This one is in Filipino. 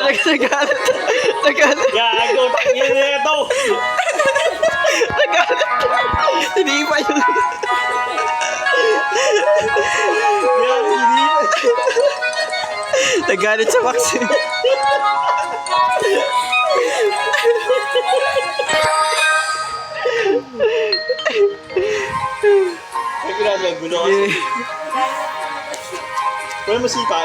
Ay, nagalit. Nagalit. Gago, tangin na ito. Nagalit. Hindi pa yun. Gago, hindi pa. Nagalit sa vaccine. Ay, grabe, gulo kasi. Wala masika.